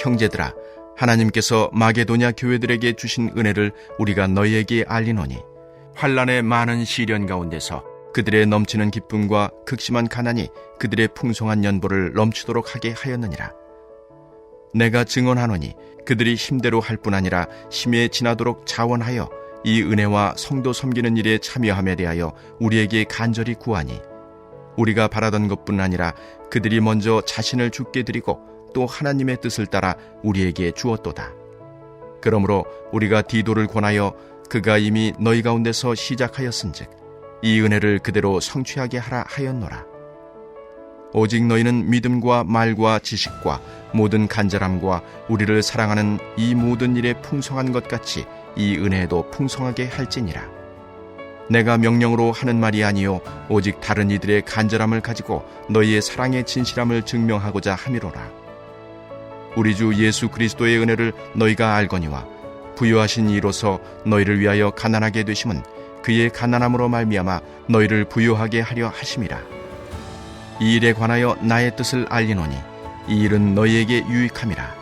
형제들아, 하나님께서 마게도냐 교회들에게 주신 은혜를 우리가 너희에게 알리노니 환난의 많은 시련 가운데서 그들의 넘치는 기쁨과 극심한 가난이 그들의 풍성한 연보를 넘치도록 하게 하였느니라. 내가 증언하노니 그들이 힘대로 할 뿐 아니라 심에 지나도록 자원하여 이 은혜와 성도 섬기는 일에 참여함에 대하여 우리에게 간절히 구하니 우리가 바라던 것뿐 아니라 그들이 먼저 자신을 주께 드리고 또 하나님의 뜻을 따라 우리에게 주었도다. 그러므로 우리가 디도를 권하여 그가 이미 너희 가운데서 시작하였은즉 이 은혜를 그대로 성취하게 하라 하였노라. 오직 너희는 믿음과 말과 지식과 모든 간절함과 우리를 사랑하는 이 모든 일에 풍성한 것 같이 이 은혜도 풍성하게 할지니라. 내가 명령으로 하는 말이 아니요 오직 다른 이들의 간절함을 가지고 너희의 사랑의 진실함을 증명하고자 함이로라. 우리 주 예수 그리스도의 은혜를 너희가 알거니와 부유하신 이로서 너희를 위하여 가난하게 되심은 그의 가난함으로 말미암아 너희를 부유하게 하려 하심이라. 이 일에 관하여 나의 뜻을 알리노니 이 일은 너희에게 유익함이라.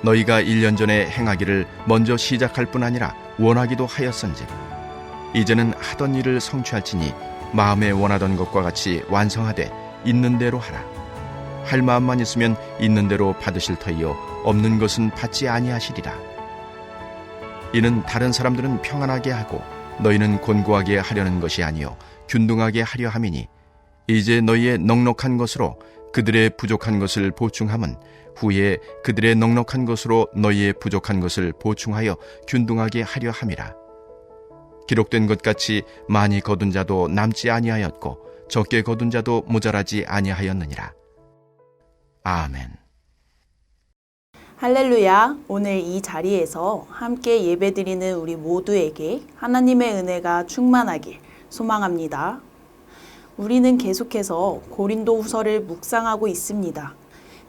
너희가 1년 전에 행하기를 먼저 시작할 뿐 아니라 원하기도 하였은즉 이제는 하던 일을 성취할지니 마음에 원하던 것과 같이 완성하되 있는 대로 하라. 할 마음만 있으면 있는 대로 받으실 터이요 없는 것은 받지 아니하시리라. 이는 다른 사람들은 평안하게 하고 너희는 곤고하게 하려는 것이 아니요 균등하게 하려 함이니 이제 너희의 넉넉한 것으로 그들의 부족한 것을 보충함은 후에 그들의 넉넉한 것으로 너희의 부족한 것을 보충하여 균등하게 하려 함이라. 기록된 것 같이 많이 거둔 자도 남지 아니하였고 적게 거둔 자도 모자라지 아니하였느니라. 아멘. 할렐루야. 오늘 이 자리에서 함께 예배드리는 우리 모두에게 하나님의 은혜가 충만하길 소망합니다. 우리는 계속해서 고린도 후서를 묵상하고 있습니다.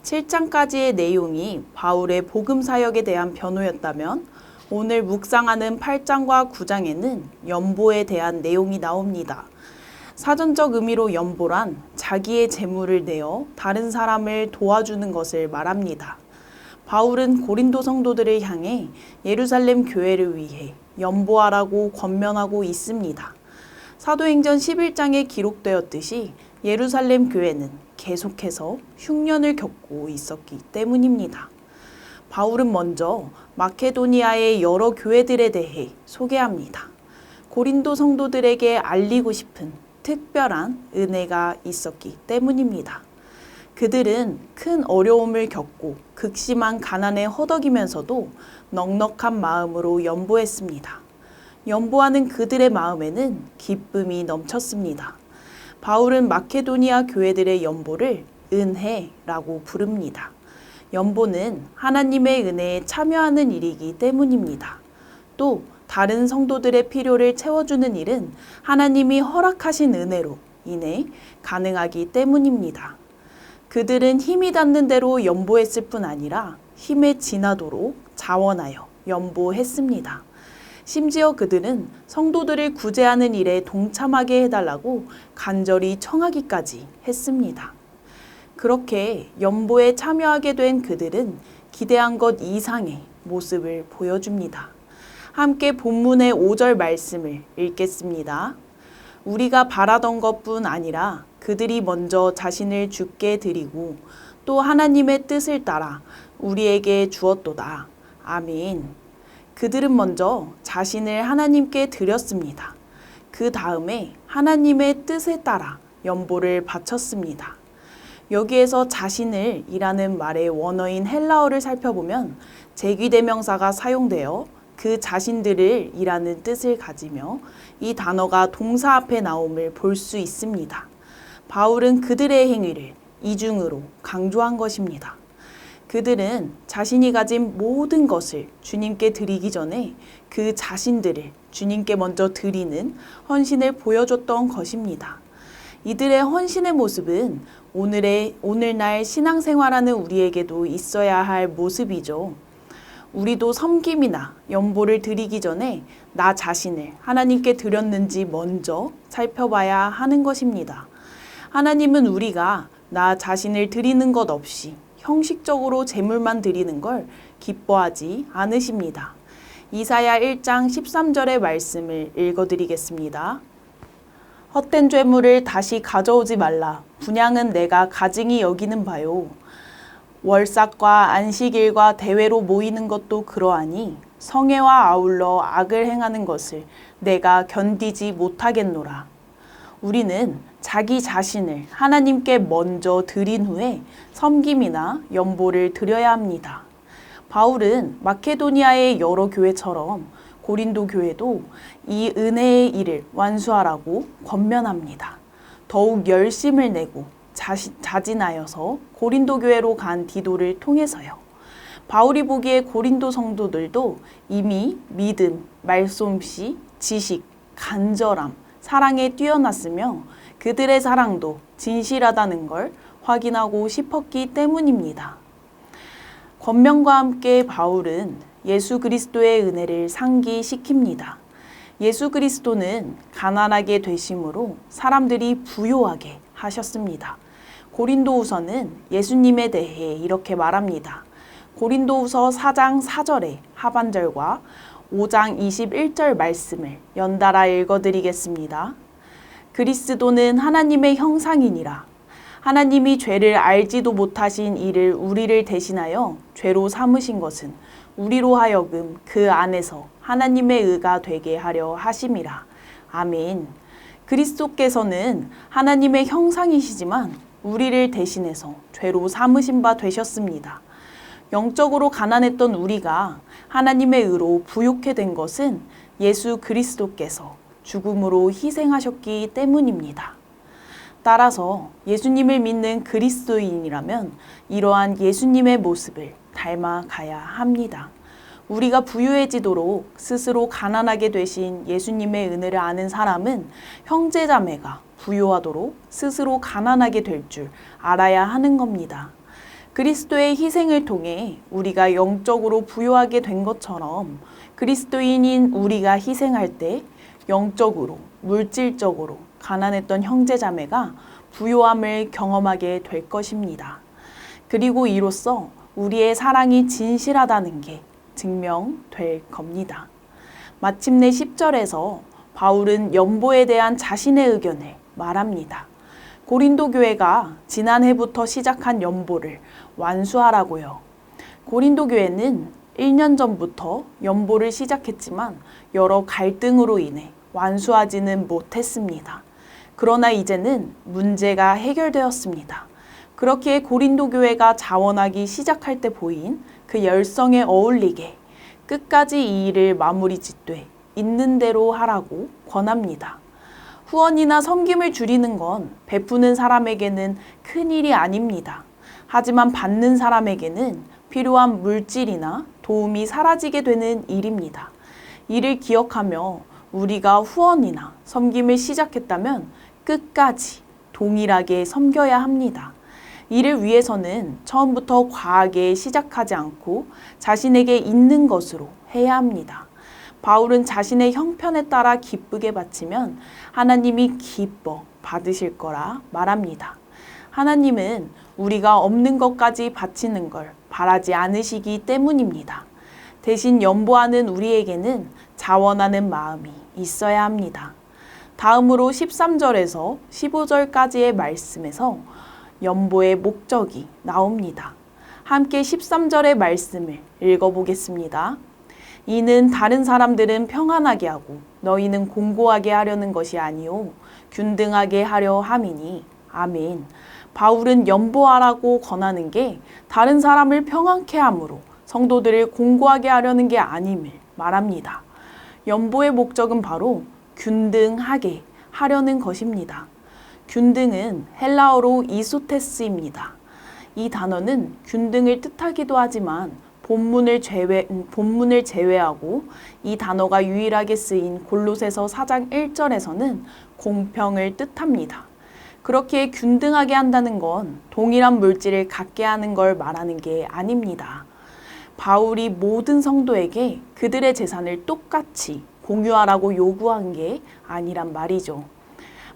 7장까지의 내용이 바울의 복음 사역에 대한 변호였다면 오늘 묵상하는 8장과 9장에는 연보에 대한 내용이 나옵니다. 사전적 의미로 연보란 자기의 재물을 내어 다른 사람을 도와주는 것을 말합니다. 바울은 고린도 성도들을 향해 예루살렘 교회를 위해 연보하라고 권면하고 있습니다. 사도행전 11장에 기록되었듯이 예루살렘 교회는 계속해서 흉년을 겪고 있었기 때문입니다. 바울은 먼저 마케도니아의 여러 교회들에 대해 소개합니다. 고린도 성도들에게 알리고 싶은 특별한 은혜가 있었기 때문입니다. 그들은 큰 어려움을 겪고 극심한 가난에 허덕이면서도 넉넉한 마음으로 연보했습니다. 연보하는 그들의 마음에는 기쁨이 넘쳤습니다. 바울은 마케도니아 교회들의 연보를 은혜라고 부릅니다. 연보는 하나님의 은혜에 참여하는 일이기 때문입니다. 또 다른 성도들의 필요를 채워주는 일은 하나님이 허락하신 은혜로 인해 가능하기 때문입니다. 그들은 힘이 닿는 대로 연보했을 뿐 아니라 힘에 지나도록 자원하여 연보했습니다. 심지어 그들은 성도들을 구제하는 일에 동참하게 해달라고 간절히 청하기까지 했습니다. 그렇게 연보에 참여하게 된 그들은 기대한 것 이상의 모습을 보여줍니다. 함께 본문의 5절 말씀을 읽겠습니다. 우리가 바라던 것뿐 아니라 그들이 먼저 자신을 주께 드리고 또 하나님의 뜻을 따라 우리에게 주었도다. 아멘. 그들은 먼저 자신을 하나님께 드렸습니다. 그 다음에 하나님의 뜻에 따라 연보를 바쳤습니다. 여기에서 자신을 이라는 말의 원어인 헬라어를 살펴보면 제귀대명사가 사용되어 그 자신들을 이라는 뜻을 가지며 이 단어가 동사 앞에 나옴을 볼 수 있습니다. 바울은 그들의 행위를 이중으로 강조한 것입니다. 그들은 자신이 가진 모든 것을 주님께 드리기 전에 그 자신들을 주님께 먼저 드리는 헌신을 보여줬던 것입니다. 이들의 헌신의 모습은 오늘날 신앙생활하는 우리에게도 있어야 할 모습이죠. 우리도 섬김이나 연보를 드리기 전에 나 자신을 하나님께 드렸는지 먼저 살펴봐야 하는 것입니다. 하나님은 우리가 나 자신을 드리는 것 없이 형식적으로 제물만 드리는 걸 기뻐하지 않으십니다. 이사야 1장 13절의 말씀을 읽어드리겠습니다. 헛된 죄물을 다시 가져오지 말라. 분향은 내가 가증히 여기는 바요. 월삭과 안식일과 대회로 모이는 것도 그러하니 성회와 아울러 악을 행하는 것을 내가 견디지 못하겠노라. 우리는 자기 자신을 하나님께 먼저 드린 후에 섬김이나 연보를 드려야 합니다. 바울은 마케도니아의 여러 교회처럼 고린도 교회도 이 은혜의 일을 완수하라고 권면합니다. 더욱 열심을 내고 자진하여서 고린도 교회로 간 디도를 통해서요. 바울이 보기에 고린도 성도들도 이미 믿음, 말솜씨, 지식, 간절함, 사랑에 뛰어났으며 그들의 사랑도 진실하다는 걸 확인하고 싶었기 때문입니다. 권면과 함께 바울은 예수 그리스도의 은혜를 상기시킵니다. 예수 그리스도는 가난하게 되심으로 사람들이 부요하게 하셨습니다. 고린도후서는 예수님에 대해 이렇게 말합니다. 고린도후서 4장 4절의 하반절과 5장 21절 말씀을 연달아 읽어드리겠습니다. 그리스도는 하나님의 형상이니라. 하나님이 죄를 알지도 못하신 이를 우리를 대신하여 죄로 삼으신 것은 우리로 하여금 그 안에서 하나님의 의가 되게 하려 하심이라. 아멘. 그리스도께서는 하나님의 형상이시지만 우리를 대신해서 죄로 삼으신 바 되셨습니다. 영적으로 가난했던 우리가 하나님의 의로 부요케 된 것은 예수 그리스도께서 죽음으로 희생하셨기 때문입니다. 따라서 예수님을 믿는 그리스도인이라면 이러한 예수님의 모습을 닮아가야 합니다. 우리가 부유해지도록 스스로 가난하게 되신 예수님의 은혜를 아는 사람은 형제자매가 부유하도록 스스로 가난하게 될 줄 알아야 하는 겁니다. 그리스도의 희생을 통해 우리가 영적으로 부유하게 된 것처럼 그리스도인인 우리가 희생할 때 영적으로, 물질적으로 가난했던 형제자매가 부요함을 경험하게 될 것입니다. 그리고 이로써 우리의 사랑이 진실하다는 게 증명될 겁니다. 마침내 10절에서 바울은 연보에 대한 자신의 의견을 말합니다. 고린도 교회가 지난해부터 시작한 연보를 완수하라고요. 고린도 교회는 1년 전부터 연보를 시작했지만 여러 갈등으로 인해 완수하지는 못했습니다. 그러나 이제는 문제가 해결되었습니다. 그렇기에 고린도 교회가 자원하기 시작할 때 보인 그 열성에 어울리게 끝까지 이 일을 마무리 짓되 있는 대로 하라고 권합니다. 후원이나 섬김을 줄이는 건 베푸는 사람에게는 큰 일이 아닙니다. 하지만 받는 사람에게는 필요한 물질이나 도움이 사라지게 되는 일입니다. 이를 기억하며 우리가 후원이나 섬김을 시작했다면 끝까지 동일하게 섬겨야 합니다. 이를 위해서는 처음부터 과하게 시작하지 않고 자신에게 있는 것으로 해야 합니다. 바울은 자신의 형편에 따라 기쁘게 바치면 하나님이 기뻐 받으실 거라 말합니다. 하나님은 우리가 없는 것까지 바치는 걸 바라지 않으시기 때문입니다. 대신 연보하는 우리에게는 자원하는 마음이 있어야 합니다. 다음으로 13절에서 15절까지의 말씀에서 연보의 목적이 나옵니다. 함께 13절의 말씀을 읽어보겠습니다. 이는 다른 사람들은 평안하게 하고 너희는 공고하게 하려는 것이 아니요 균등하게 하려 함이니 아멘. 바울은 연보하라고 권하는 게 다른 사람을 평안케 함으로 성도들을 공고하게 하려는 게 아님을 말합니다. 연보의 목적은 바로 균등하게 하려는 것입니다. 균등은 헬라어로 이소테스입니다. 이 단어는 균등을 뜻하기도 하지만 본문을 제외하고 이 단어가 유일하게 쓰인 골로새서 4장 1절에서는 공평을 뜻합니다. 그렇게 균등하게 한다는 건 동일한 물질을 갖게 하는 걸 말하는 게 아닙니다. 바울이 모든 성도에게 그들의 재산을 똑같이 공유하라고 요구한 게 아니란 말이죠.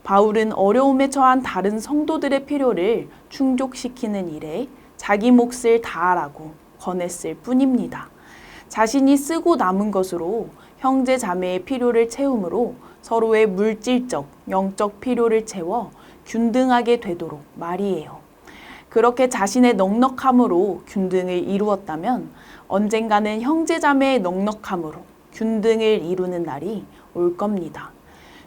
바울은 어려움에 처한 다른 성도들의 필요를 충족시키는 일에 자기 몫을 다하라고 권했을 뿐입니다. 자신이 쓰고 남은 것으로 형제 자매의 필요를 채우므로 서로의 물질적, 영적 필요를 채워 균등하게 되도록 말이에요. 그렇게 자신의 넉넉함으로 균등을 이루었다면 언젠가는 형제 자매의 넉넉함으로 균등을 이루는 날이 올 겁니다.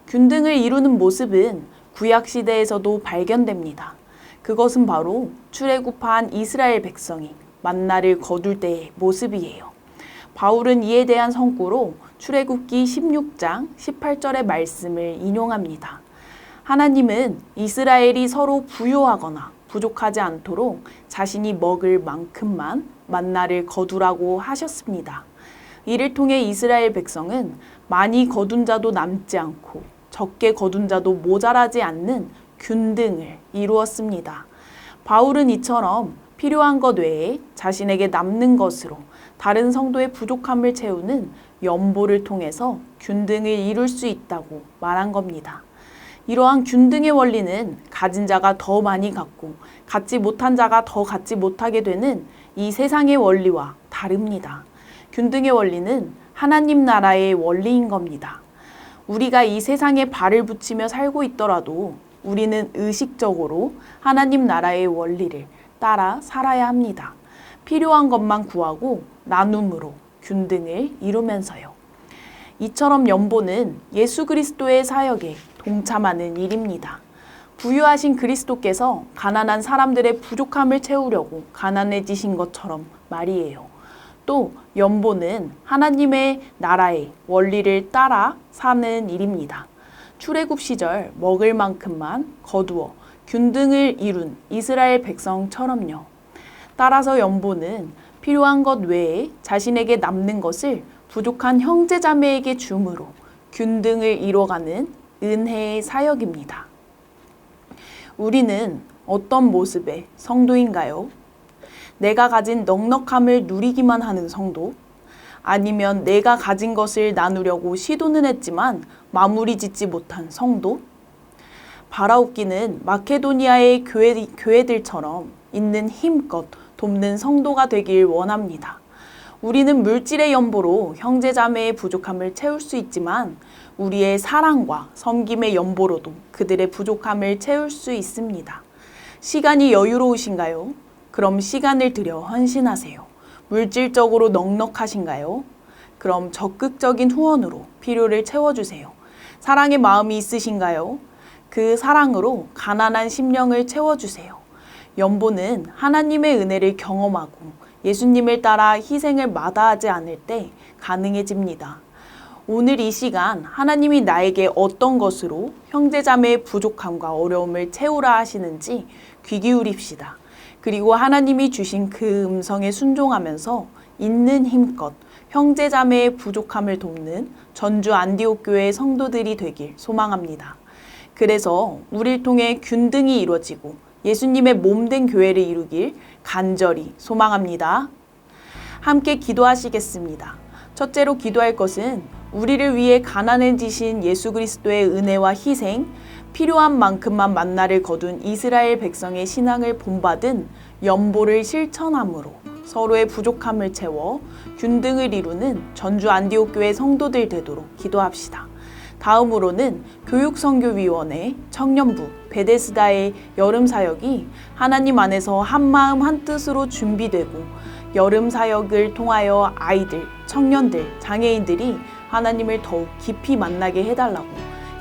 균등을 이루는 모습은 구약 시대에서도 발견됩니다. 그것은 바로 출애굽한 이스라엘 백성이 만나를 거둘 때의 모습이에요. 바울은 이에 대한 선구로 출애굽기 16장 18절의 말씀을 인용합니다. 하나님은 이스라엘이 서로 부요하거나 부족하지 않도록 자신이 먹을 만큼만 만나를 거두라고 하셨습니다. 이를 통해 이스라엘 백성은 많이 거둔 자도 남지 않고 적게 거둔 자도 모자라지 않는 균등을 이루었습니다. 바울은 이처럼 필요한 것 외에 자신에게 남는 것으로 다른 성도의 부족함을 채우는 연보를 통해서 균등을 이룰 수 있다고 말한 겁니다. 이러한 균등의 원리는 가진 자가 더 많이 갖고 갖지 못한 자가 더 갖지 못하게 되는 이 세상의 원리와 다릅니다. 균등의 원리는 하나님 나라의 원리인 겁니다. 우리가 이 세상에 발을 붙이며 살고 있더라도 우리는 의식적으로 하나님 나라의 원리를 따라 살아야 합니다. 필요한 것만 구하고 나눔으로 균등을 이루면서요. 이처럼 연보는 예수 그리스도의 사역에 동참하는 일입니다. 부유하신 그리스도께서 가난한 사람들의 부족함을 채우려고 가난해지신 것처럼 말이에요. 또 연보는 하나님의 나라의 원리를 따라 사는 일입니다. 출애굽 시절 먹을 만큼만 거두어 균등을 이룬 이스라엘 백성처럼요. 따라서 연보는 필요한 것 외에 자신에게 남는 것을 부족한 형제 자매에게 줌으로 균등을 이뤄가는 은혜의 사역입니다. 우리는 어떤 모습의 성도인가요? 내가 가진 넉넉함을 누리기만 하는 성도? 아니면 내가 가진 것을 나누려고 시도는 했지만 마무리 짓지 못한 성도? 바라옵기는 마케도니아의 교회들처럼 있는 힘껏 돕는 성도가 되길 원합니다. 우리는 물질의 연보로 형제 자매의 부족함을 채울 수 있지만 우리의 사랑과 섬김의 연보로도 그들의 부족함을 채울 수 있습니다. 시간이 여유로우신가요? 그럼 시간을 들여 헌신하세요. 물질적으로 넉넉하신가요? 그럼 적극적인 후원으로 필요를 채워주세요. 사랑의 마음이 있으신가요? 그 사랑으로 가난한 심령을 채워주세요. 연보는 하나님의 은혜를 경험하고 예수님을 따라 희생을 마다하지 않을 때 가능해집니다. 오늘 이 시간 하나님이 나에게 어떤 것으로 형제자매의 부족함과 어려움을 채우라 하시는지 귀 기울입시다. 그리고 하나님이 주신 그 음성에 순종하면서 있는 힘껏 형제자매의 부족함을 돕는 전주 안디옥 교회의 성도들이 되길 소망합니다. 그래서 우리를 통해 균등이 이루어지고 예수님의 몸된 교회를 이루길 간절히 소망합니다. 함께 기도하시겠습니다. 첫째로 기도할 것은 우리를 위해 가난해지신 예수 그리스도의 은혜와 희생, 필요한 만큼만 만나를 거둔 이스라엘 백성의 신앙을 본받은 연보를 실천함으로 서로의 부족함을 채워 균등을 이루는 전주 안디옥 교회 성도들 되도록 기도합시다. 다음으로는 교육선교위원회, 청년부, 베데스다의 여름사역이 하나님 안에서 한마음 한뜻으로 준비되고 여름사역을 통하여 아이들, 청년들, 장애인들이 하나님을 더욱 깊이 만나게 해달라고,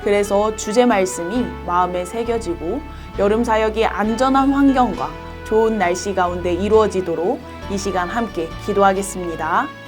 그래서 주제 말씀이 마음에 새겨지고 여름사역이 안전한 환경과 좋은 날씨 가운데 이루어지도록 이 시간 함께 기도하겠습니다.